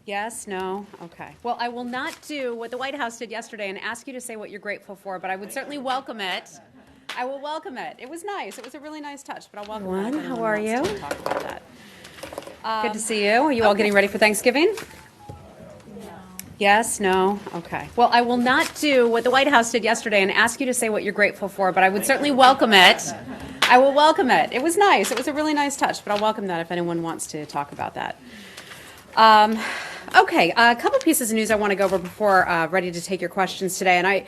Yes, no, okay. Well, I will not do what the White House did yesterday and ask you to say what you're grateful for, but I would certainly welcome it. I will welcome it. It was nice. It was a really nice touch, but I'll welcome it. Everyone, how are you? Talk about that. Good to see you. Are you all getting ready for Thanksgiving? Yes, no, okay. Well, I will not do what the White House did yesterday and ask you to say what you're grateful for, but I would certainly welcome it. I will welcome it. It was nice. It was a really nice touch, but I'll welcome that if anyone wants to talk about that. Okay, a couple pieces of news I want to go over before ready to take your questions today. And I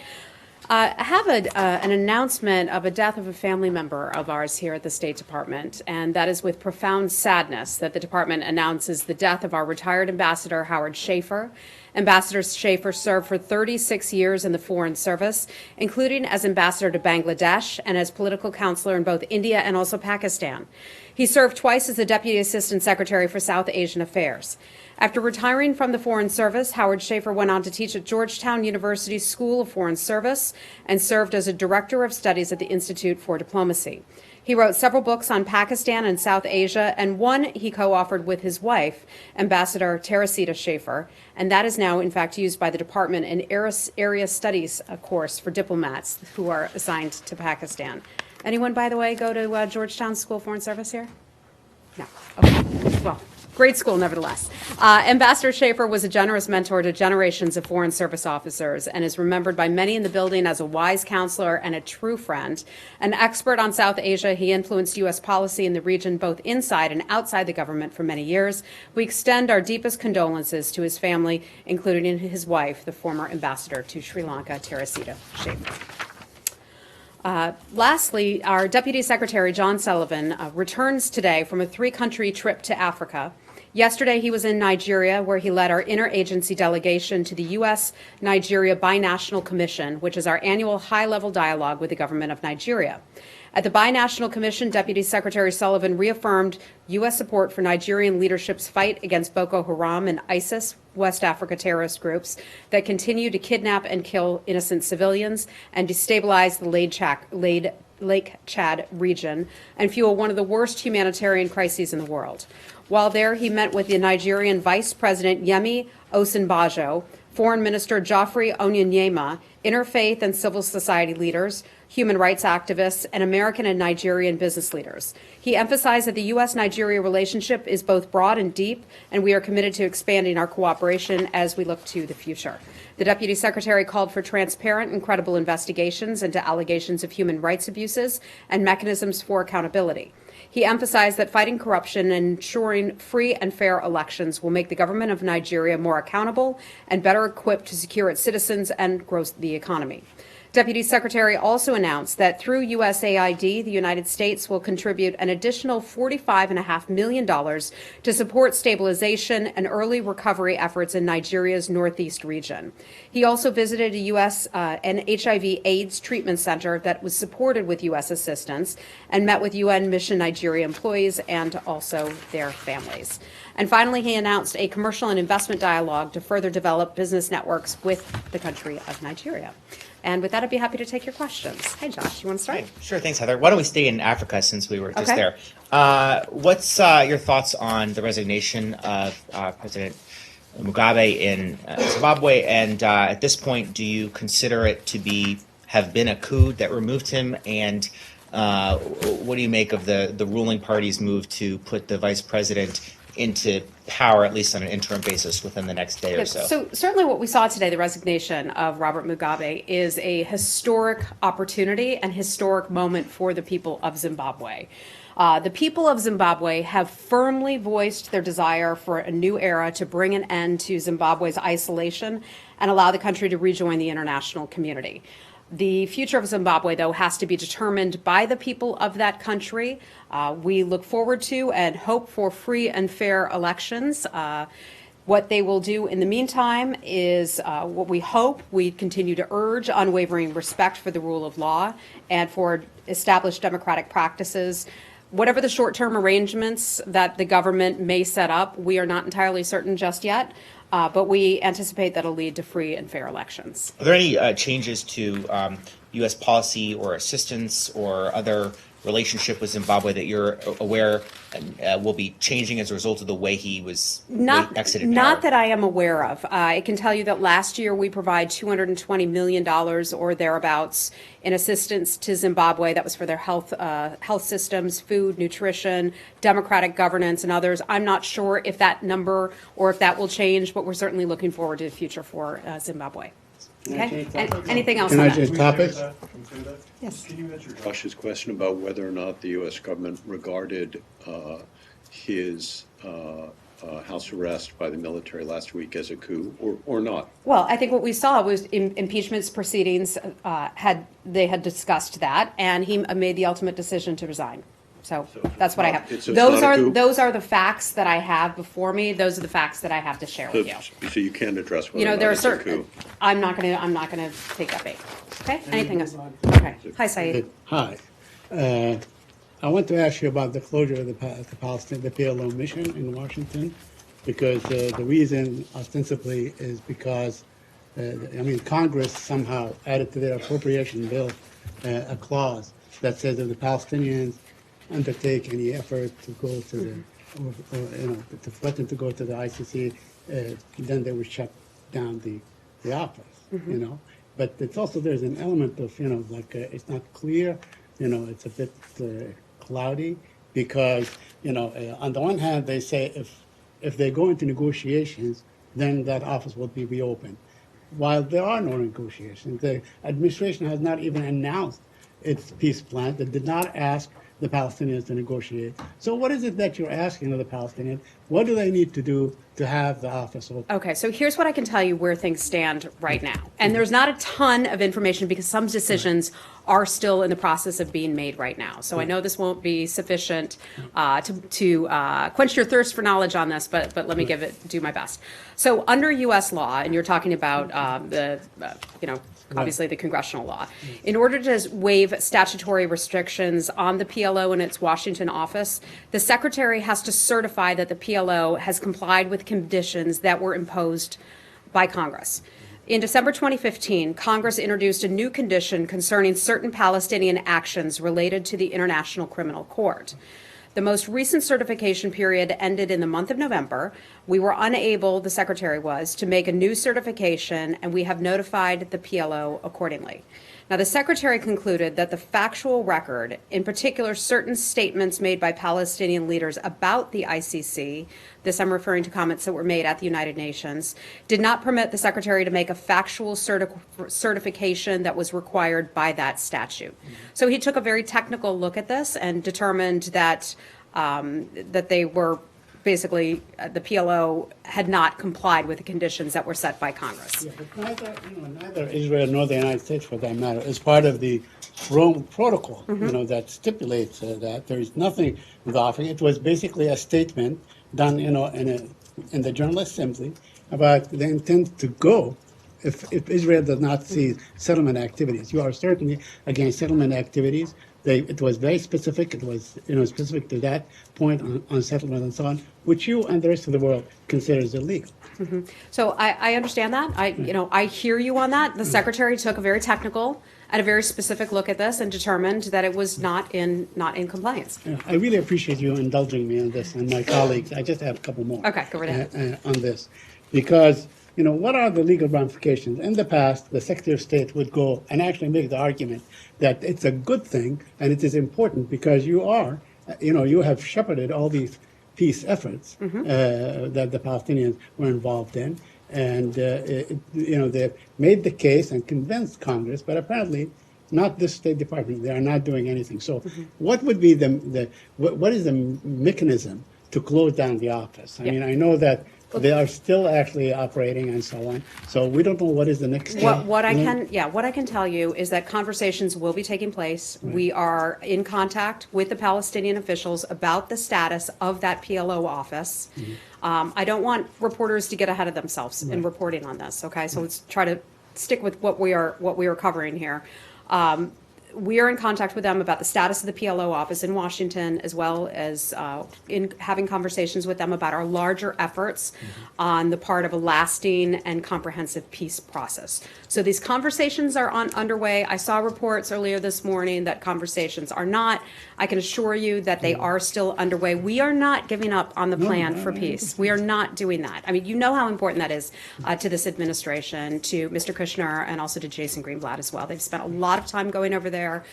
have an announcement of a death of a family member of ours here at the State Department, and that is with profound sadness that the department announces the death of our retired ambassador, Howard Shafer. Ambassador Shafer served for 36 years in the Foreign Service, including as ambassador to Bangladesh and as political counselor in both India and also Pakistan. He served twice as the Deputy Assistant Secretary for South Asian Affairs. After retiring from the Foreign Service, Howard Shafer went on to teach at Georgetown University's School of Foreign Service and served as a Director of Studies at the Institute for Diplomacy. He wrote several books on Pakistan and South Asia, and one he co-authored with his wife, Ambassador Teresita Shafer, and that is now, in fact, used by the department in area studies course for diplomats who are assigned to Pakistan. Anyone, by the way, go to Georgetown School of Foreign Service here? No. Okay. Well, great school, nevertheless. Ambassador Shafer was a generous mentor to generations of Foreign Service officers and is remembered by many in the building as a wise counselor and a true friend. An expert on South Asia, he influenced U.S. policy in the region both inside and outside the government for many years. We extend our deepest condolences to his family, including his wife, the former ambassador to Sri Lanka, Teresita Shafer. Lastly, our Deputy Secretary, John Sullivan, returns today from a three-country trip to Africa. Yesterday, he was in Nigeria, where he led our interagency delegation to the U.S.-Nigeria Binational Commission, which is our annual high-level dialogue with the government of Nigeria. At the Binational Commission, Deputy Secretary Sullivan reaffirmed U.S. support for Nigerian leadership's fight against Boko Haram and ISIS, West Africa terrorist groups that continue to kidnap and kill innocent civilians and destabilize the Lake Chad region and fuel one of the worst humanitarian crises in the world. While there, he met with the Nigerian Vice President Yemi Osinbajo, Foreign Minister Geoffrey Onyenyema, interfaith and civil society leaders, human rights activists, and American and Nigerian business leaders. He emphasized that the U.S.-Nigeria relationship is both broad and deep, and we are committed to expanding our cooperation as we look to the future. The Deputy Secretary called for transparent and credible investigations into allegations of human rights abuses and mechanisms for accountability. He emphasized that fighting corruption and ensuring free and fair elections will make the government of Nigeria more accountable and better equipped to secure its citizens and grow the economy. Deputy Secretary also announced that through USAID, the United States will contribute an additional $45.5 million to support stabilization and early recovery efforts in Nigeria's northeast region. He also visited a U.S. and HIV/AIDS treatment center that was supported with U.S. assistance and met with UN Mission Nigeria employees and also their families. And finally, he announced a commercial and investment dialogue to further develop business networks with the country of Nigeria. And with that, I'd be happy to take your questions. Hi, Josh, you want to start? Hey, sure, thanks, Heather. Why don't we stay in Africa since we were just Okay. there? What's your thoughts on the resignation of President Mugabe in Zimbabwe? And at this point, do you consider it to have been a coup that removed him? And what do you make of the ruling party's move to put the vice president into power, at least on an interim basis, within the next day or so? So certainly what we saw today, the resignation of Robert Mugabe, is a historic opportunity and historic moment for the people of Zimbabwe. The people of Zimbabwe have firmly voiced their desire for a new era to bring an end to Zimbabwe's isolation and allow the country to rejoin the international community. The future of Zimbabwe, though, has to be determined by the people of that country. We look forward to and hope for free and fair elections. What they will do in the meantime is what we hope. We continue to urge unwavering respect for the rule of law and for established democratic practices. Whatever the short-term arrangements that the government may set up, we are not entirely certain just yet. But we anticipate that it'll lead to free and fair elections. Are there any changes to U.S. policy or assistance or other relationship with Zimbabwe that you're aware will be changing as a result of the way he was exited power? Not that I am aware of. I can tell you that last year we provide $220 million or thereabouts in assistance to Zimbabwe. That was for their health systems, food, nutrition, democratic governance, and others. I'm not sure if that number or if that will change, but we're certainly looking forward to the future for Zimbabwe. Okay. Anything else? Can on I that? change topics? Yes. Can you answer Josh's question about whether or not the U.S. government regarded his house arrest by the military last week as a coup, or not? Well, I think what we saw was impeachment proceedings had discussed that, and he made the ultimate decision to resign. So that's what I have. It's not a coup? Those are the facts that I have before me. Those are the facts that I have to share with you. So you can't address whether You know, or there not are it's a certain. coup. I'm not gonna take that bait. Okay. Anything else? Okay. Hi, Saeed. Hi. I want to ask you about the closure of the Palestinian, the PLO mission in Washington, because the reason ostensibly is because, Congress somehow added to their appropriation bill a clause that says that the Palestinians undertake any effort to go to the, to threaten to go to the ICC, then they would shut down the office, But it's also, there's an element of, it's not clear, it's a bit cloudy because, on the one hand, they say if they go into negotiations, then that office will be reopened. While there are no negotiations, the administration has not even announced its peace plan. It did not ask the Palestinians to negotiate. So what is it that you're asking of the Palestinians? What do they need to do to have the office open? Okay, so here's what I can tell you where things stand right now. And there's not a ton of information because some decisions are still in the process of being made right now. So I know this won't be sufficient to quench your thirst for knowledge on this, but let me do my best. So under U.S. law, and you're talking about obviously the congressional law, in order to waive statutory restrictions on the PLO and its Washington office, the Secretary has to certify that the PLO has complied with conditions that were imposed by Congress. In December 2015, Congress introduced a new condition concerning certain Palestinian actions related to the International Criminal Court. The most recent certification period ended in the month of November. We were unable, the Secretary was, to make a new certification, and we have notified the PLO accordingly. Now, the Secretary concluded that the factual record, in particular certain statements made by Palestinian leaders about the ICC, this I'm referring to comments that were made at the United Nations, did not permit the Secretary to make a factual certification that was required by that statute. So he took a very technical look at this and determined that that they were basically the PLO had not complied with the conditions that were set by Congress. Yeah, but neither Israel nor the United States, for that matter, is part of the Rome Protocol, that stipulates that there is nothing involving. It was basically a statement done, in the General Assembly about the intent to go if Israel does not see settlement activities. You are certainly against settlement activities. It was very specific. It was specific to that point on settlement and so on, which you and the rest of the world considers illegal. So I understand that. I hear you on that. The Secretary took a very technical and a very specific look at this and determined that it was not in compliance. I really appreciate you indulging me on this and my colleagues. I just have a couple more. Okay, go right ahead. On this, because what are the legal ramifications? In the past, the Secretary of State would go and actually make the argument that it's a good thing and it is important because you have shepherded all these peace efforts that the Palestinians were involved in, and they made the case and convinced Congress, but apparently not this State Department. They are not doing anything. So, what would be what is the mechanism to close down the office? I mean, I know that they are still actually operating and so on. So we don't know what is the next step. What I can tell you is that conversations will be taking place. Right. We are in contact with the Palestinian officials about the status of that PLO office. I don't want reporters to get ahead of themselves in reporting on this. Okay, so let's try to stick with what we are covering here. we are in contact with them about the status of the PLO office in Washington, as well as in having conversations with them about our larger efforts on the part of a lasting and comprehensive peace process. So these conversations are underway. I saw reports earlier this morning that conversations are not. I can assure you that they are still underway. We are not giving up on the plan for peace. We are not doing that. I mean, you know how important that is to this administration, to Mr. Kushner, and also to Jason Greenblatt as well. They've spent a lot of time going over there,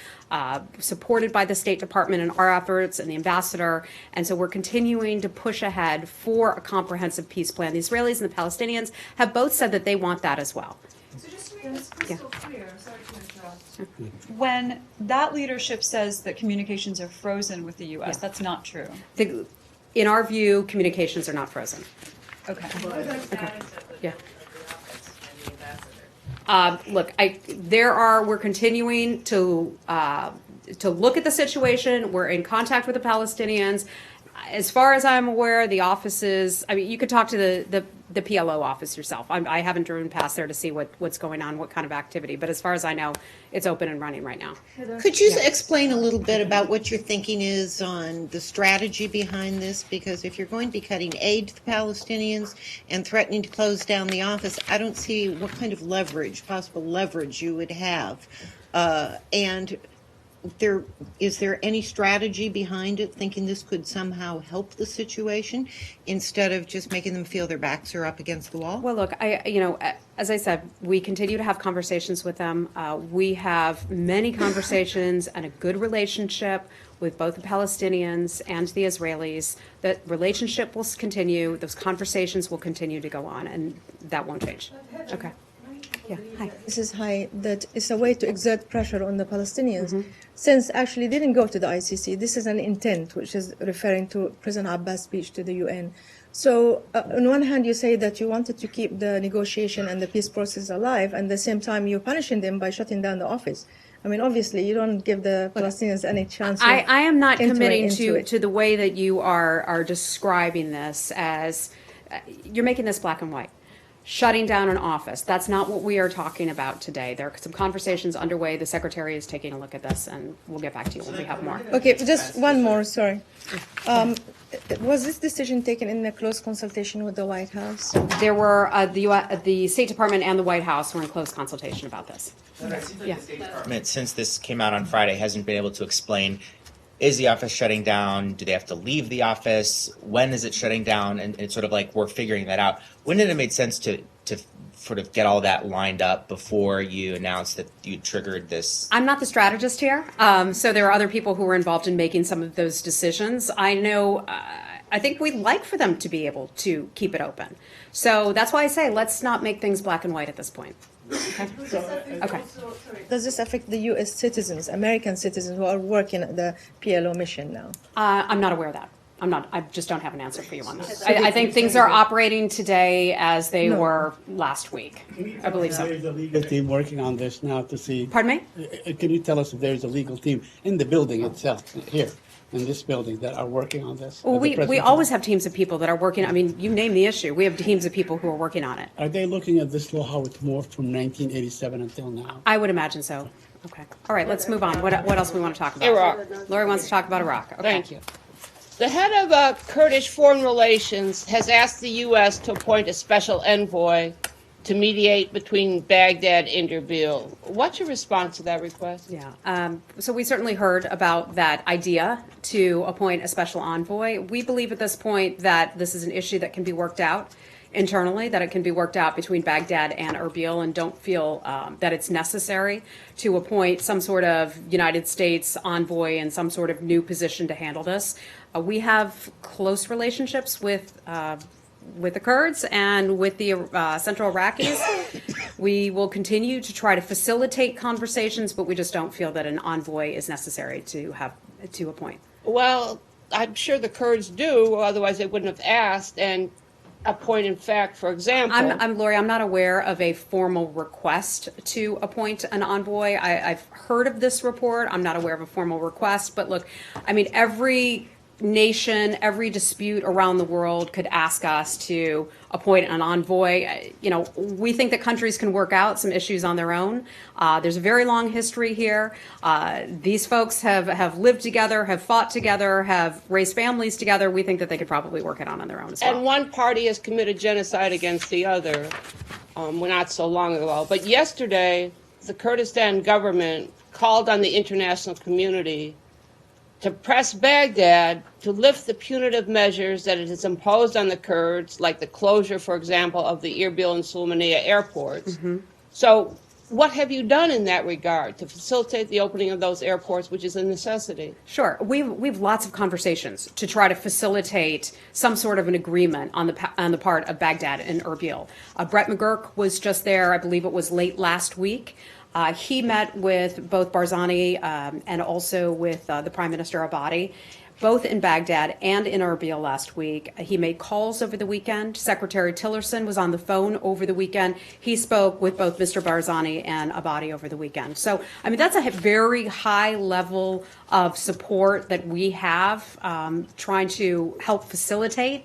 supported by the State Department and our efforts and the ambassador. And so we're continuing to push ahead for a comprehensive peace plan. The Israelis and the Palestinians have both said that they want that as well. So just to make this crystal clear, sorry to interrupt. When that leadership says that communications are frozen with the U.S., that's not true. In our view, communications are not frozen. Okay. Yeah. Look, we're continuing to look at the situation. We're in contact with the Palestinians. As far as I'm aware, the offices, I mean, you could talk to the PLO office yourself. I haven't driven past there to see what's going on, what kind of activity. But as far as I know, it's open and running right now. Could you explain a little bit about what your thinking is on the strategy behind this? Because if you're going to be cutting aid to the Palestinians and threatening to close down the office, I don't see what kind of possible leverage you would have. And is there any strategy behind it, thinking this could somehow help the situation instead of just making them feel their backs are up against the wall? Well, look, as I said, we continue to have conversations with them. We have many conversations and a good relationship with both the Palestinians and the Israelis. That relationship will continue. Those conversations will continue to go on, and that won't change. Okay. Yeah. Hi. This is that it's a way to exert pressure on the Palestinians, since actually they didn't go to the ICC. This is an intent, which is referring to President Abbas' speech to the UN. So on one hand, you say that you wanted to keep the negotiation and the peace process alive, and at the same time, you're punishing them by shutting down the office. I mean, obviously, you don't give the Palestinians any chance. I am not committing to the way that you are describing this as you're making this black and white. Shutting down an office. That's not what we are talking about today. There are some conversations underway. The Secretary is taking a look at this, and we'll get back to you when we have more. Okay, just one more, sorry. Was this decision taken in a close consultation with the White House? There were the State Department and the White House were in close consultation about this. The State Department, since this came out on Friday, hasn't been able to explain, is the office shutting down? Do they have to leave the office? When is it shutting down? And it's sort of like we're figuring that out. Wouldn't it have made sense to sort of get all that lined up before you announced that you triggered this? I'm not the strategist here, so there are other people who were involved in making some of those decisions. I know. I think we'd like for them to be able to keep it open. So that's why I say let's not make things black and white at this point. Okay. Okay. Does this affect the U.S. citizens, American citizens who are working at the PLO mission now? I'm not aware of that. I just don't have an answer for you on that. I think things are operating today as they were last week. I believe so. There's a legal team working on this now to see. Pardon me? Can you tell us if there's a legal team in the building itself, here, in this building, that are working on this? Well, we always have teams of people that are working. I mean, you name the issue. We have teams of people who are working on it. Are they looking at this law, how it morphed from 1987 until now? I would imagine so. Okay. All right, let's move on. What else we want to talk about? Iraq. Lori wants to talk about Iraq. Okay. Thank you. The head of Kurdish Foreign Relations has asked the U.S. to appoint a special envoy to mediate between Baghdad and Erbil. What's your response to that request? Yeah. So we certainly heard about that idea to appoint a special envoy. We believe at this point that this is an issue that can be worked out internally, that it can be worked out between Baghdad and Erbil, and don't feel that it's necessary to appoint some sort of United States envoy in some sort of new position to handle this. We have close relationships with the Kurds and with the Central Iraqis. We will continue to try to facilitate conversations, but we just don't feel that an envoy is necessary to appoint. Well, I'm sure the Kurds do, otherwise they wouldn't have asked. And a point in fact, for example. Lori, I'm not aware of a formal request to appoint an envoy. I've heard of this report. I'm not aware of a formal request. But look, I mean, every nation, every dispute around the world could ask us to appoint an envoy. You know, we think that countries can work out some issues on their own. There's a very long history here. These folks have lived together, have fought together, have raised families together. We think that they could probably work it on their own as well. And one party has committed genocide against the other, not so long ago. But yesterday, the Kurdistan government called on the international community to press Baghdad to lift the punitive measures that it has imposed on the Kurds, like the closure, for example, of the Erbil and Sulaymaniyah airports. So what have you done in that regard to facilitate the opening of those airports, which is a necessity? Sure. We've lots of conversations to try to facilitate some sort of an agreement on the part of Baghdad and Erbil. Brett McGurk was just there, I believe it was late last week. He met with both Barzani and also with the Prime Minister Abadi, both in Baghdad and in Erbil last week. He made calls over the weekend. Secretary Tillerson was on the phone over the weekend. He spoke with both Mr. Barzani and Abadi over the weekend. So, I mean, that's a very high level of support that we have trying to help facilitate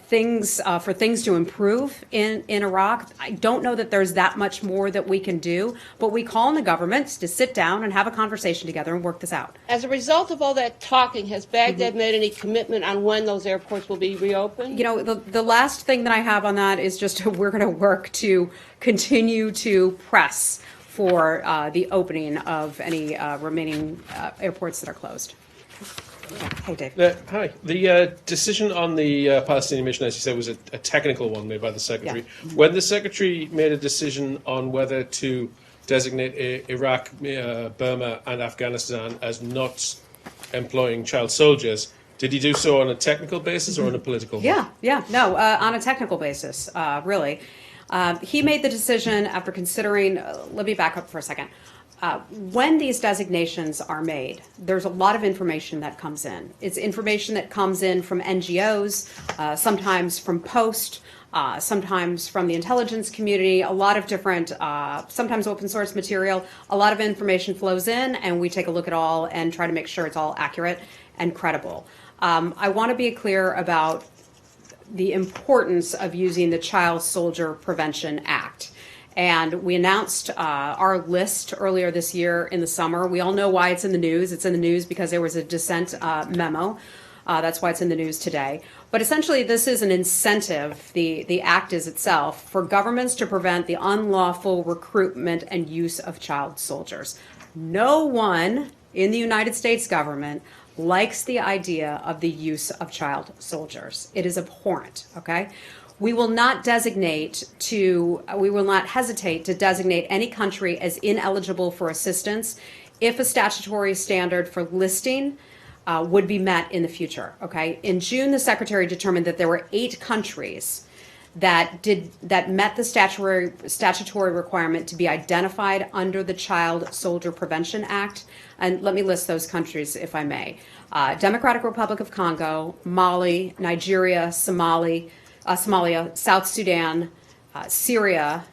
things for things to improve in Iraq. I don't know that there's that much more that we can do, but we call on the governments to sit down and have a conversation together and work this out. As a result of all that talking, has Baghdad made any commitment on when those airports will be reopened? You know, the last thing that I have on that is just we're going to work to continue to press for the opening of any remaining airports that are closed. Yeah. Hey, Dave. Hi. The decision on the Palestinian mission, as you said, was a technical one made by the Secretary. Yeah. When the Secretary made a decision on whether to designate Iraq, Burma, and Afghanistan as not employing child soldiers, did he do so on a technical basis or on a political one? No, on a technical basis, really. He made the decision after considering, let me back up for a second. When these designations are made, there's a lot of information that comes in. It's information that comes in from NGOs, sometimes from Post, sometimes from the intelligence community, a lot of different, sometimes open source material. A lot of information flows in, and we take a look at all and try to make sure it's all accurate and credible. I want to be clear about the importance of using the Child Soldier Prevention Act. And we announced our list earlier this year in the summer. We all know why it's in the news. It's in the news because there was a dissent memo. That's why it's in the news today. But essentially, this is an incentive, the act is itself, for governments to prevent the unlawful recruitment and use of child soldiers. No one in the United States government likes the idea of the use of child soldiers. It is abhorrent, okay? We will not hesitate to designate any country as ineligible for assistance if a statutory standard for listing would be met in the future, okay? In June, the Secretary determined that there were 8 countries that met the statutory requirement to be identified under the Child Soldier Prevention Act. And let me list those countries, if I may. Democratic Republic of Congo, Mali, Nigeria, Somalia, South Sudan, Syria,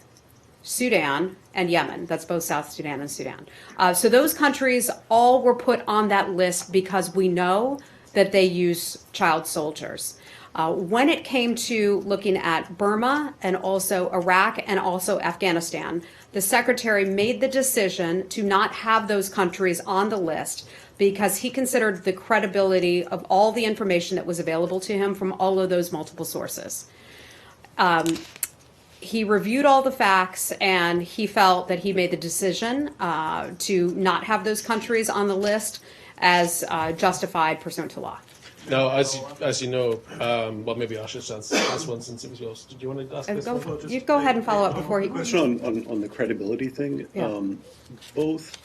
Sudan, and Yemen. That's both South Sudan and Sudan. So those countries all were put on that list because we know that they use child soldiers. When it came to looking at Burma and also Iraq and also Afghanistan, the Secretary made the decision to not have those countries on the list because he considered the credibility of all the information that was available to him from all of those multiple sources. He reviewed all the facts and he felt that he made the decision to not have those countries on the list as justified pursuant to law. Now, as you know, well, maybe I should ask one since it was yours. Did you want to ask this one? You go ahead and follow up before he... Question on the credibility thing. Yeah. Both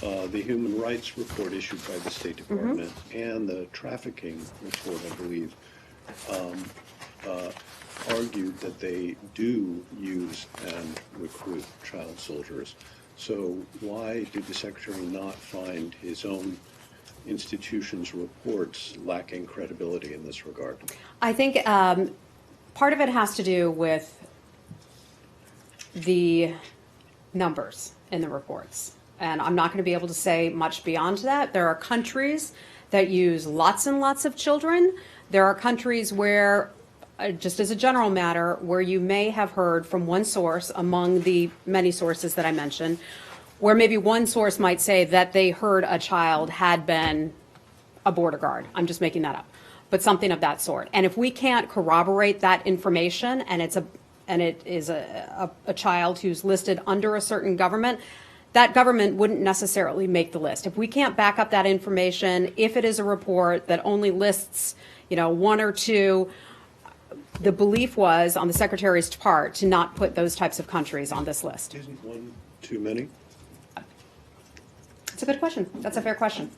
the human rights report issued by the State Department and the trafficking report, I believe, argued that they do use and recruit child soldiers. So why did the Secretary not find his own institution's reports lacking credibility in this regard? I think part of it has to do with the numbers in the reports. And I'm not going to be able to say much beyond that. There are countries that use lots and lots of children. There are countries where, just as a general matter, where you may have heard from one source among the many sources that I mentioned, where maybe one source might say that they heard a child had been a border guard. I'm just making that up, but something of that sort. And if we can't corroborate that information, and it is a child who's listed under a certain government, that government wouldn't necessarily make the list. If we can't back up that information, if it is a report that only lists, one or two, the belief was on the Secretary's part to not put those types of countries on this list. Isn't one too many? It's a good question. That's a fair question.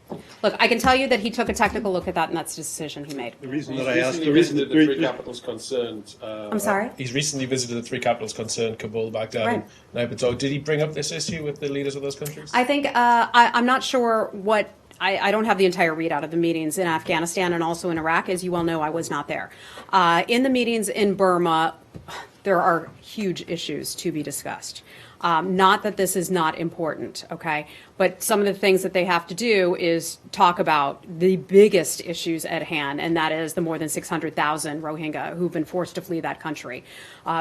Look, I can tell you that he took a technical look at that, and that's the decision he made. The reason He's that I asked, recently visited the three capitals concerned. I'm sorry? He's recently visited the three capitals concerned, Kabul, Baghdad, Right. and Naypyidaw. Did he bring up this issue with the leaders of those countries? I think I'm not sure what. I don't have the entire readout of the meetings in Afghanistan and also in Iraq. As you well know, I was not there. In the meetings in Burma, there are huge issues to be discussed. Not that this is not important, okay? But some of the things that they have to do is talk about the biggest issues at hand, and that is the more than 600,000 Rohingya who've been forced to flee that country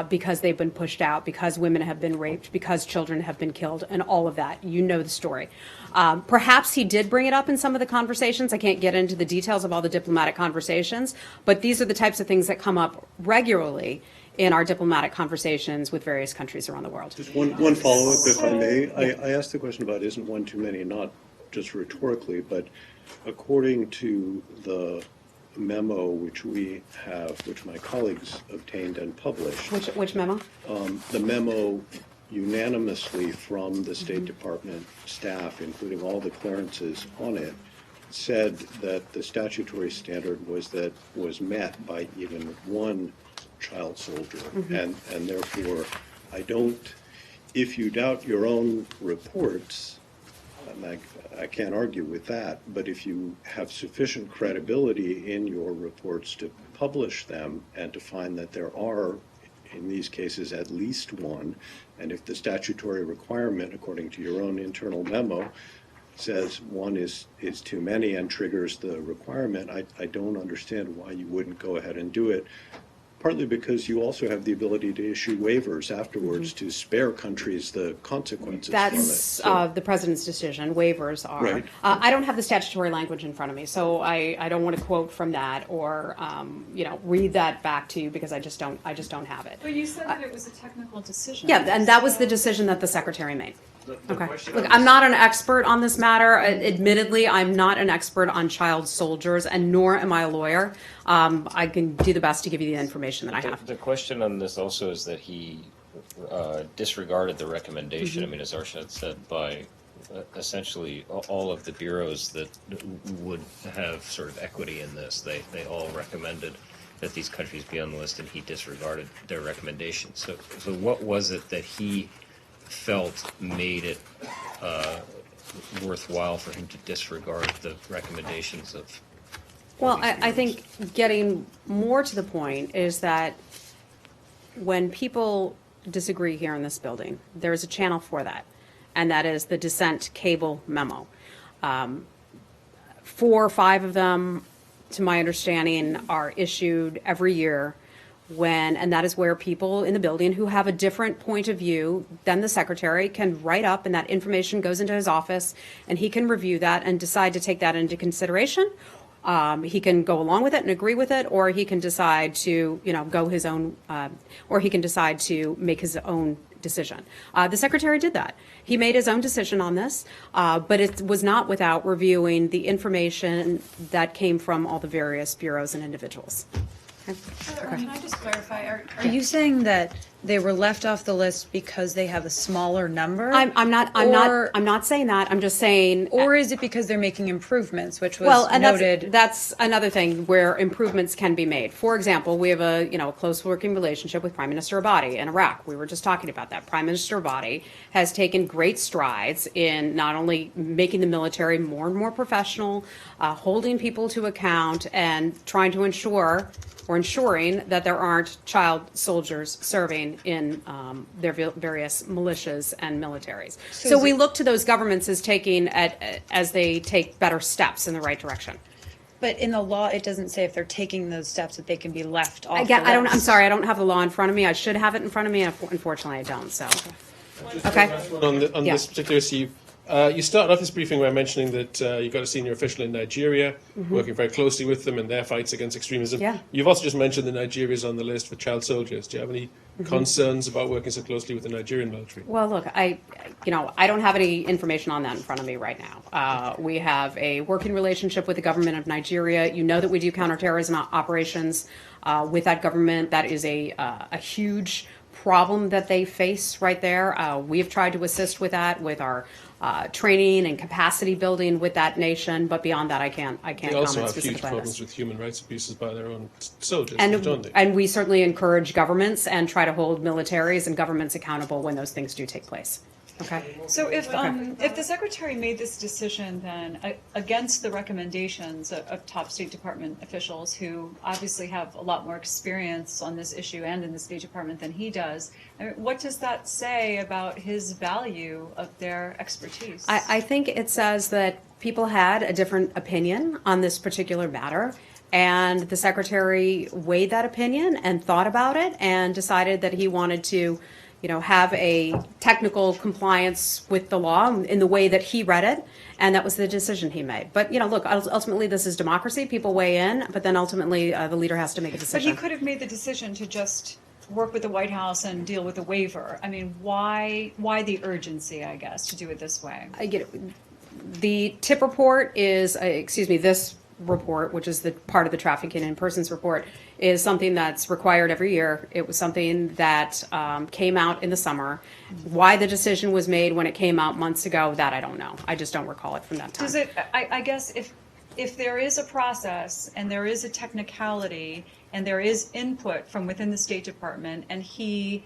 because they've been pushed out, because women have been raped, because children have been killed, and all of that. You know the story. Perhaps he did bring it up in some of the conversations. I can't get into the details of all the diplomatic conversations, but these are the types of things that come up regularly in our diplomatic conversations with various countries around the world. Just one follow-up, if I may. I asked the question about isn't one too many, not just rhetorically, but according to the memo which we have, which my colleagues obtained and published. Which memo? The memo unanimously from the State Department staff, including all the clearances on it, said that the statutory standard was met by even one child soldier, and therefore if you doubt your own reports, and I can't argue with that, but if you have sufficient credibility in your reports to publish them and to find that there are, in these cases, at least one, and if the statutory requirement, according to your own internal memo, says one is too many and triggers the requirement, I don't understand why you wouldn't go ahead and do it. Partly because you also have the ability to issue waivers afterwards to spare countries the consequences That's from it. the president's decision. Waivers are. Right. I don't have the statutory language in front of me, so I don't want to quote from that or read that back to you because I just don't have it. But you said that it was a technical decision. Yeah, and that was the decision that the secretary made. Okay. Look, I'm not an expert on this matter. Admittedly, I'm not an expert on child soldiers, and nor am I a lawyer. I can do the best to give you the information that I have. The question on this also is that he disregarded the recommendation. I mean, as Arshad said, by essentially all of the bureaus that would have sort of equity in this. They all recommended that these countries be on the list, and he disregarded their recommendations. So what was it that he felt made it worthwhile for him to disregard the recommendations of? Well, I think getting more to the point is that when people disagree here in this building, there's a channel for that, and that is the dissent cable memo. 4 or 5 of them, to my understanding, are issued every year and that is where people in the building who have a different point of view than the secretary can write up, and that information goes into his office, and he can review that and decide to take that into consideration. He can go along with it and agree with it, or he can decide to, go his own, or he can decide to make his own decision. The secretary did that. He made his own decision on this, but it was not without reviewing the information that came from all the various bureaus and individuals. Can I just clarify? Are you saying that they were left off the list because they have a smaller number? I'm not saying that. I'm just saying. Or is it because they're making improvements, which was noted? That's another thing where improvements can be made. For example, we have a close working relationship with Prime Minister Abadi in Iraq. We were just talking about that. Prime Minister Abadi has taken great strides in not only making the military more and more professional, holding people to account, and trying to ensuring that there aren't child soldiers serving in their various militias and militaries. So we look to those governments as they take better steps in the right direction. But in the law, it doesn't say if they're taking those steps that they can be left off. I'm sorry, I don't have the law in front of me. I should have it in front of me, and unfortunately I don't, so. Okay. On Yeah. this particular issue, you started off this briefing by mentioning that you got a senior official in Nigeria, working very closely with them in their fights against extremism. Yeah. You've also just mentioned that Nigeria is on the list for child soldiers. Do you have any concerns about working so closely with the Nigerian military? Well, look, I don't have any information on that in front of me right now. We have a working relationship with the government of Nigeria. You know that we do counterterrorism operations with that government. That is a huge problem that they face right there. We have tried to assist with that with our training and capacity building with that nation, but beyond that, I can't They comment also have specifically huge on problems this. with human rights abuses by their own soldiers, don't they? And we certainly encourage governments and try to hold militaries and governments accountable when those things do take place. Okay. So if the secretary made this decision then against the recommendations of top State Department officials who obviously have a lot more experience on this issue and in the State Department than he does, I mean, what does that say about his value of their expertise? I think it says that people had a different opinion on this particular matter, and the secretary weighed that opinion and thought about it and decided that he wanted to have a technical compliance with the law in the way that he read it, and that was the decision he made. But, look, ultimately this is democracy. People weigh in, but then ultimately the leader has to make a But decision. he could have made the decision to just work with the White House and deal with the waiver. I mean, why the urgency, I guess, to do it this way? I get it. The TIP report is, this report, which is the part of the trafficking in persons report, is something that's required every year. It was something that came out in the summer. Why the decision was made when it came out months ago, that I don't know. I just don't recall it from that time. Does it? I guess if there is a process and there is a technicality and there is input from within the State Department, and he,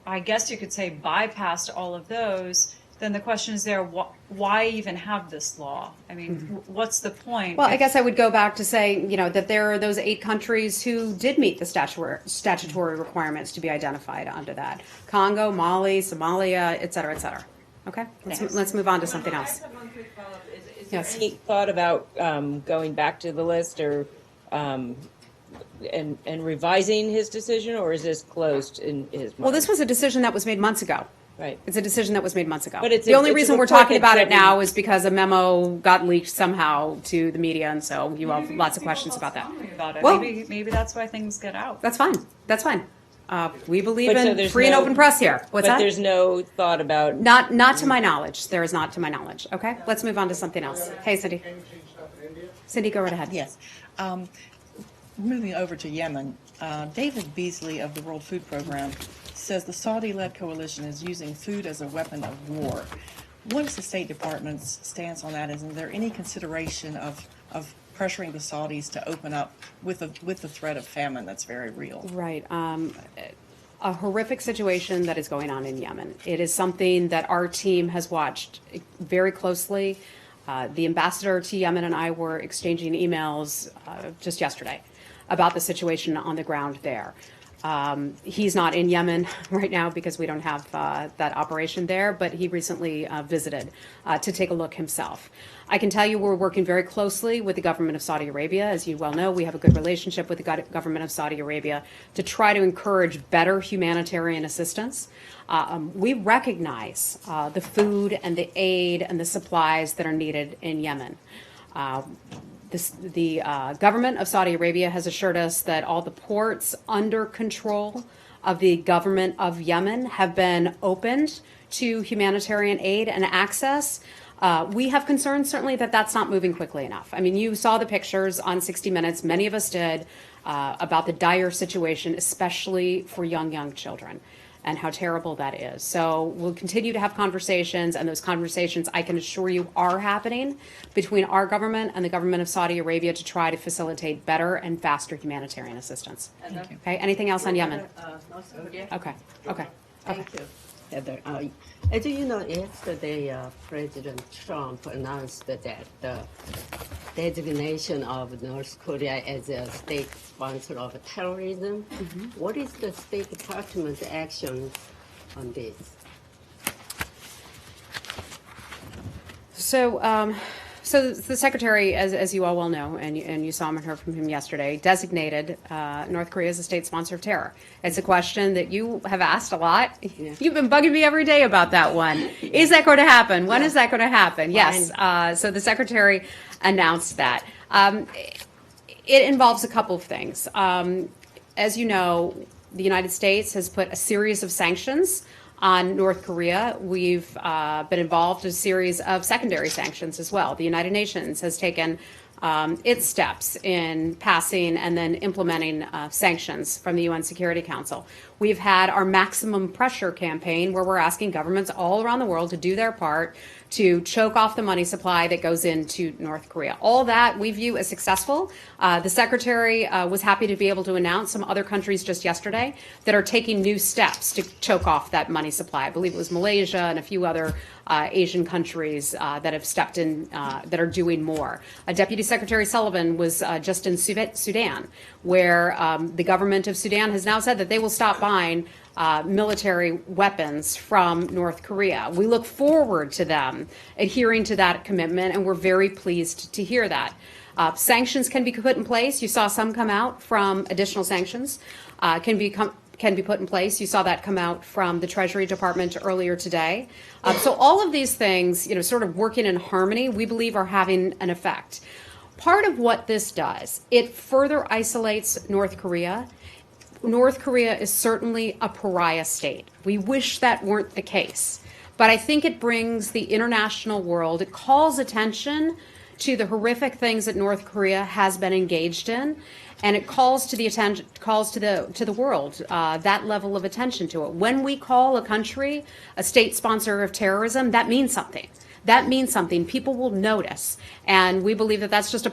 I guess you could say, bypassed all of those, then the question is there, why even have this law? I mean, what's the point? Well, I guess I would go back to say, that there are those 8 countries who did meet the statutory requirements to be identified under that. Congo, Mali, Somalia, et cetera, et cetera. Okay? Let's move on to something else. I have one quick follow-up. Is Yes. there any thought about going back to the list or and revising his decision, or is this closed in his mind? Well, this was a decision that was made months ago. Right. It's a decision that was made months ago. But it's the only it's a reason we're report talking about that's it now is because a memo got leaked somehow to the media, and so you have lots of questions about that. About it. Well- maybe that's why things get out. That's fine. That's fine. We believe But so in there's free and no- open press here. What's but that? there's no thought about Not to my knowledge. There is not to my knowledge. Okay, let's move on to something else. Hey, Cindy. Cindy, go right ahead. Yes. Moving over to Yemen, David Beasley of the World Food Program says the Saudi-led coalition is using food as a weapon of war. What is the State Department's stance on that? Is there any consideration of pressuring the Saudis to open up with the threat of famine that's very real? Right. A horrific situation that is going on in Yemen. It is something that our team has watched very closely. The ambassador to Yemen and I were exchanging emails just yesterday about the situation on the ground there. He's not in Yemen right now because we don't have that operation there, but he recently visited to take a look himself. I can tell you we're working very closely with the government of Saudi Arabia. As you well know, we have a good relationship with the government of Saudi Arabia to try to encourage better humanitarian assistance. We recognize the food and the aid and the supplies that are needed in Yemen. The government of Saudi Arabia has assured us that all the ports under control of the government of Yemen have been opened to humanitarian aid and access. We have concerns, certainly, that that's not moving quickly enough. I mean, you saw the pictures on 60 Minutes, many of us did, about the dire situation, especially for young children, and how terrible that is. So we'll continue to have conversations, and those conversations, I can assure you, are happening between our government and the government of Saudi Arabia to try to facilitate better and faster humanitarian assistance. Okay, anything else on Yemen? Okay. Thank you, Heather. As you know, yesterday President Trump announced that the designation of North Korea as a state sponsor of terrorism. What is the State Department's action on this? So So the Secretary, as you all well know, and you saw him and heard from him yesterday, designated North Korea as a state sponsor of terror. It's a question that you have asked a lot. Yeah. You've been bugging me every day about that one. Is that going to happen? When is that going to happen? Yes. So the Secretary announced that. It involves a couple of things. As you know, the United States has put a series of sanctions on North Korea. We've been involved in a series of secondary sanctions as well. The United Nations has taken its steps in passing and then implementing sanctions from the UN Security Council. We've had our maximum pressure campaign where we're asking governments all around the world to do their part to choke off the money supply that goes into North Korea. All that we view as successful. The Secretary was happy to be able to announce some other countries just yesterday that are taking new steps to choke off that money supply. I believe it was Malaysia and a few other Asian countries that have stepped in, that are doing more. Deputy Secretary Sullivan was just in Sudan, where the government of Sudan has now said that they will stop buying military weapons from North Korea. We look forward to them adhering to that commitment, and we're very pleased to hear that. Sanctions can be put in place. You saw some come out from additional sanctions can be put in place. You saw that come out from the Treasury Department earlier today. So all of these things, sort of working in harmony, we believe are having an effect. Part of what this does, it further isolates North Korea. North Korea is certainly a pariah state. We wish that weren't the case. But I think it brings the international world, it calls attention to the horrific things that North Korea has been engaged in, and it calls to the attention, calls to the world that level of attention to it. When we call a country a state sponsor of terrorism, that means something. That means something. People will notice, and we believe that that's just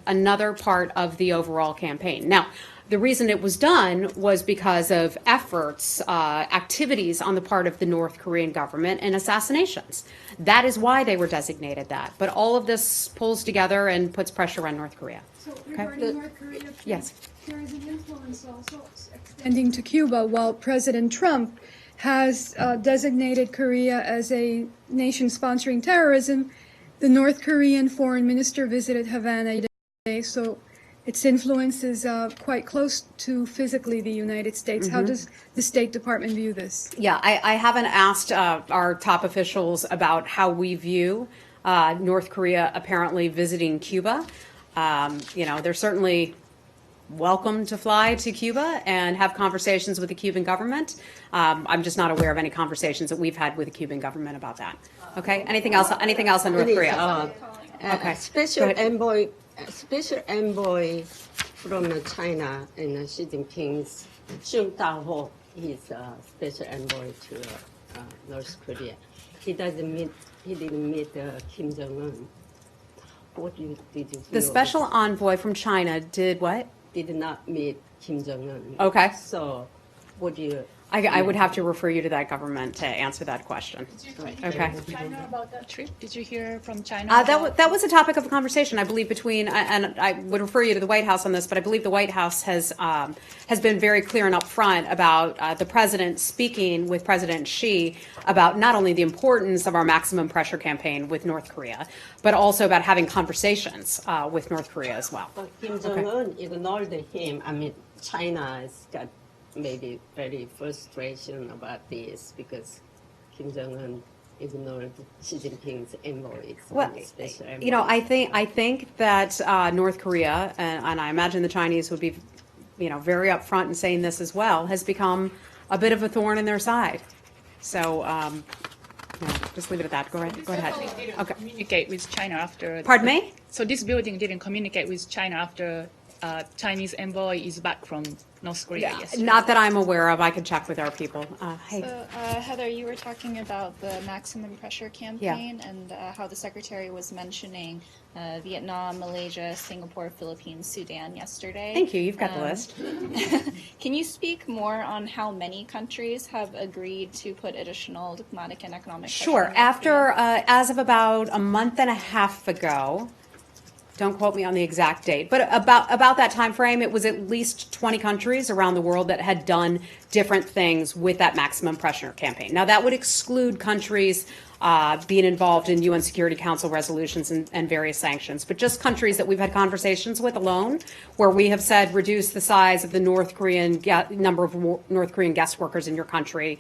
another part of the overall campaign. Now, the reason it was done was because of efforts, activities on the part of the North Korean government and assassinations. That is why they were designated that. But all of this pulls together and puts pressure on North Korea. So regarding North Korea, yes, there is an influence also extending to Cuba, while President Trump has designated Korea as a nation sponsoring terrorism. The North Korean foreign minister visited Havana today, so its influence is quite close to physically the United States. How does the State Department view this? Yeah, I haven't asked our top officials about how we view North Korea apparently visiting Cuba. They're certainly welcome to fly to Cuba and have conversations with the Cuban government. I'm just not aware of any conversations that we've had with the Cuban government about that. Okay. Anything else? Anything else on North Korea? Okay. Special envoy from China and Xi Jinping's Xun Daho is a special envoy to North Korea. He didn't meet Kim Jong-un. What did you feel? The special envoy from China did what? Did not meet Kim Jong-un. Okay. So what do you... I would have to refer you to that government to answer that question. Okay. China about that trip? Did you hear from China? That was a topic of conversation, I believe, between, and I would refer you to the White House on this, but I believe the White House has been very clear and upfront about the president speaking with President Xi about not only the importance of our maximum pressure campaign with North Korea, but also about having conversations with North Korea as well. But Kim Jong-un ignored him. I mean, China has got maybe very frustration about this because Kim Jong-un ignored Xi Jinping's envoys. Well, I think that North Korea, and I imagine the Chinese would be, very upfront in saying this as well, has become a bit of a thorn in their side. So, just leave it at that. Go ahead. Didn't communicate with China after. Pardon me? So this building didn't communicate with China after Chinese envoy is back from North Korea yesterday. Not that I'm aware of. I could check with our people. Hey. So, Heather, you were talking about the maximum pressure campaign and how the Secretary was mentioning Vietnam, Malaysia, Singapore, Philippines, Sudan yesterday. Thank you. You've got the list. Can you speak more on how many countries have agreed to put additional diplomatic and economic pressure? Sure. After, as of about a month and a half ago, Don't quote me on the exact date, but about that time frame, it was at least 20 countries around the world that had done different things with that maximum pressure campaign. Now, that would exclude countries being involved in UN Security Council resolutions and various sanctions, but just countries that we've had conversations with alone, where we have said reduce the size of the number of North Korean guest workers in your country,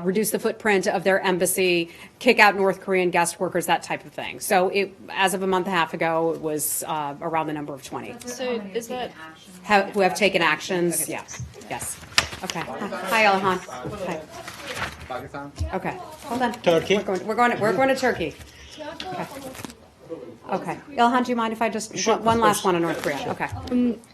reduce the footprint of their embassy, kick out North Korean guest workers, that type of thing. So as of a month and a half ago, it was around the number of 20. So is that Who have taken actions? Okay. Yes. Okay. Hi, Elhan. Okay. Pakistan. Okay. Hold on. Turkey. We're going to Turkey. Okay. Ilhan, do you mind if I just one last one on North Korea? Okay.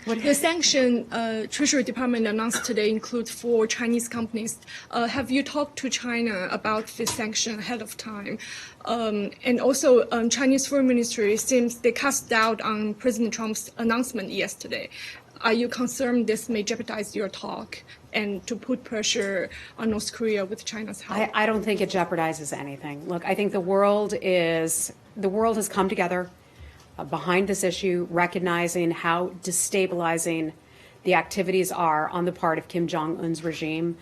The sanction Treasury Department announced today include 4 Chinese companies. Have you talked to China about this sanction ahead of time? And also, Chinese Foreign Ministry seems they cast doubt on President Trump's announcement yesterday. Are you concerned this may jeopardize your talk and to put pressure on North Korea with China's help? I don't think it jeopardizes anything. Look, I think the world has come together behind this issue, recognizing how destabilizing the activities are on the part of Kim Jong-un's regime.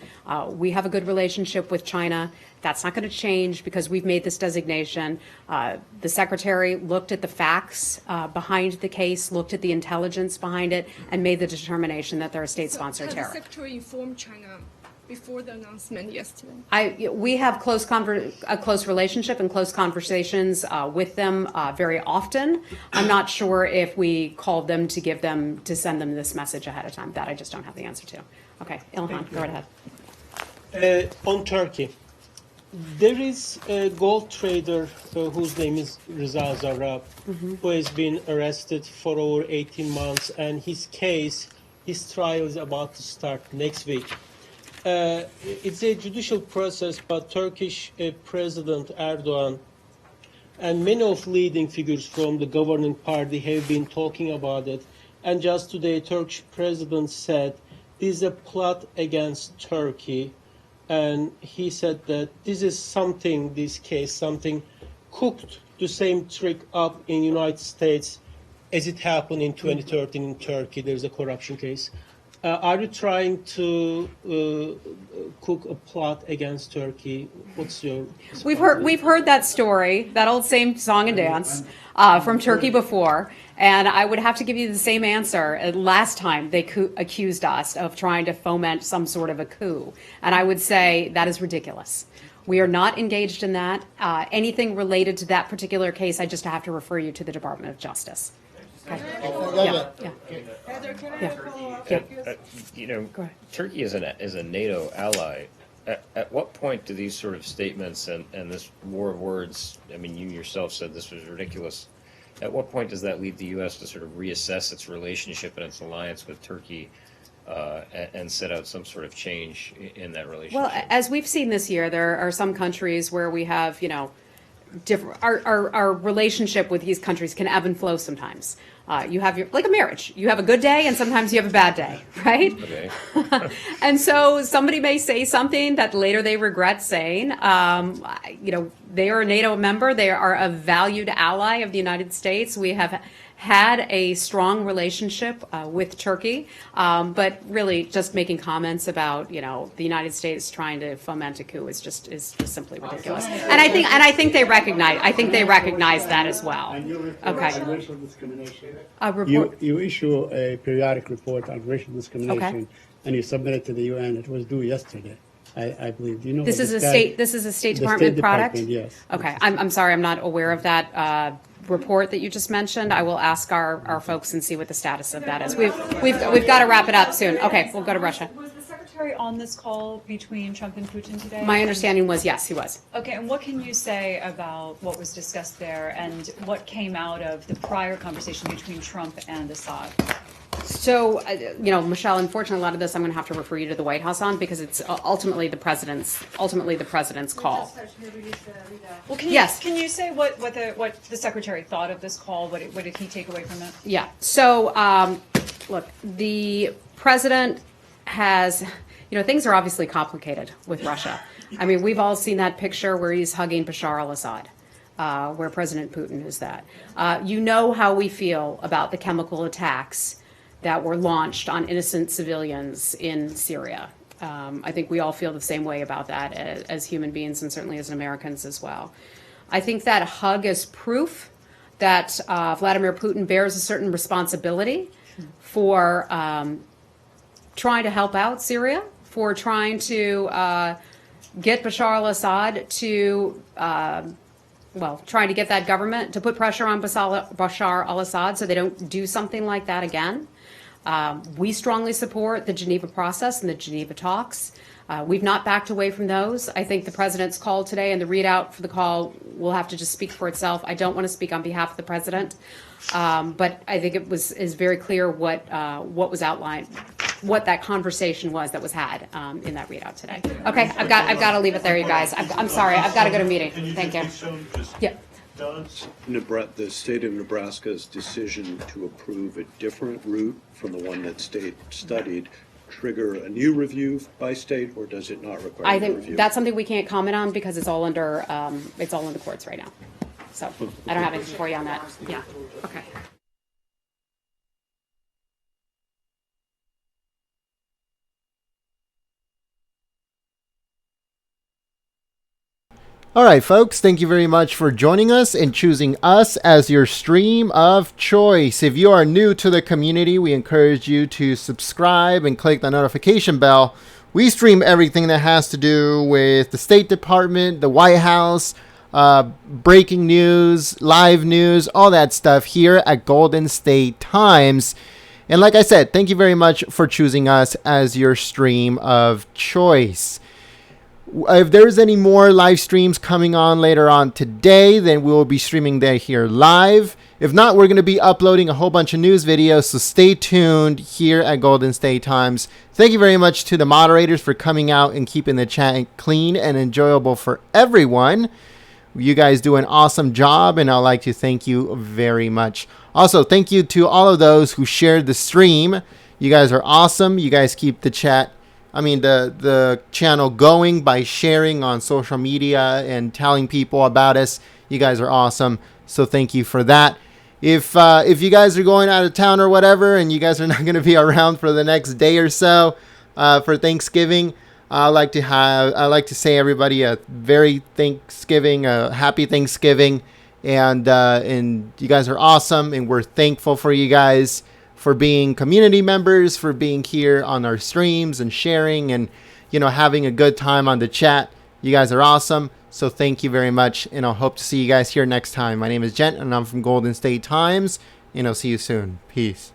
We have a good relationship with China. That's not going to change because we've made this designation. The secretary looked at the facts behind the case, looked at the intelligence behind it, and made the determination that they're a state-sponsored terror. Has the secretary informed China before the announcement yesterday? We have a close relationship and close conversations with them very often. I'm not sure if we called them to send them this message ahead of time. That I just don't have the answer to. Okay, Ilhan, go right ahead. On Turkey, there is a gold trader whose name is Reza Zarrab, who has been arrested for over 18 months, and his trial is about to start next week. It's a judicial process, but Turkish President Erdogan and many of leading figures from the governing party have been talking about it. And just today, Turkish president said this is a plot against Turkey. And he said that this case, something cooked the same trick up in the United States as it happened in 2013 in Turkey. There's a corruption case. Are you trying to cook a plot against Turkey? What's your We've heard that story, that old same song and dance from Turkey before, and I would have to give you the same answer. Last time they accused us of trying to foment some sort of a coup, and I would say that is ridiculous. We are not engaged in that. Anything related to that particular case, I just have to refer you to the Department of Justice. Okay. Turkey is a NATO ally. At what point do these sort of statements and this war of words, I mean, you yourself said this was ridiculous. At what point does that lead the U.S. to sort of reassess its relationship and its alliance with Turkey and set out some sort of change in that relationship? Well, as we've seen this year, there are some countries where we have, different. Our relationship with these countries can ebb and flow sometimes. You have like a marriage. You have a good day and sometimes you have a bad day, right? Okay. And so somebody may say something that later they regret saying. They are a NATO member. They are a valued ally of the United States. We have had a strong relationship with Turkey, but really just making comments about the United States trying to foment a coup is just simply ridiculous. And I think they recognize that as well. Okay. Racial discrimination. Report. You issue a periodic report on racial discrimination, and you submit it to the UN. It was due yesterday, I believe. Do you know This is a State Department product. Yes. Okay. I'm sorry. I'm not aware of that report that you just mentioned. I will ask our folks and see what the status of that is. We've got to wrap it up soon. Okay. We'll go to Russia. Was the secretary on this call between Trump and Putin today? My understanding was yes, he was. Okay, and what can you say about what was discussed there and what came out of the prior conversation between Trump and Assad? So, Michelle, unfortunately, a lot of this I'm going to have to refer you to the White House on because it's ultimately the president's call. Well, can you say what the secretary thought of this call? What did he take away from it? Yeah. So, look, the president has, things are obviously complicated with Russia. I mean, we've all seen that picture where he's hugging Bashar al-Assad. where President Putin is at. You know how we feel about the chemical attacks that were launched on innocent civilians in Syria. I think we all feel the same way about that as human beings and certainly as Americans as well. I think that hug is proof that Vladimir Putin bears a certain responsibility for trying to help out Syria, for trying to get Bashar al-Assad to, trying to get that government to put pressure on Bashar al-Assad so they don't do something like that again. We strongly support the Geneva process and the Geneva talks. We've not backed away from those. I think the president's call today and the readout for the call will have to just speak for itself. I don't want to speak on behalf of the president, but I think is very clear what was outlined, what that conversation was that was had in that readout today. Okay, I've got to leave it there, you guys. I'm sorry, I've got to go to a meeting. Thank you. Yeah. Does the state of Nebraska's decision to approve a different route from the one that state studied trigger a new review by state, or does it not require I a think review? that's something we can't comment on because it's all in the courts right now. So I don't have anything for you on that. Yeah. Okay. All right, folks, thank you very much for joining us and choosing us as your stream of choice. If you are new to the community, we encourage you to subscribe and click the notification bell. We stream everything that has to do with the State Department, the White House, breaking news, live news, all that stuff here at Golden State Times. And like I said, thank you very much for choosing us as your stream of choice. If there's any more live streams coming on later on today, then we will be streaming that here live. If not, we're going to be uploading a whole bunch of news videos, so stay tuned here at Golden State Times. Thank you very much to the moderators for coming out and keeping the chat clean and enjoyable for everyone. You guys do an awesome job, and I'd like to thank you very much. Also, thank you to all of those who shared the stream. You guys are awesome. You guys keep the the channel going by sharing on social media and telling people about us. You guys are awesome. So thank you for that. If you guys are going out of town or whatever, and you guys are not going to be around for the next day or so for Thanksgiving, I like to say everybody a happy Thanksgiving, and you guys are awesome, and we're thankful for you guys for being community members, for being here on our streams and sharing and, having a good time on the chat. You guys are awesome. So thank you very much. And I'll hope to see you guys here next time. My name is Jen and I'm from Golden State Times, and I'll see you soon. Peace.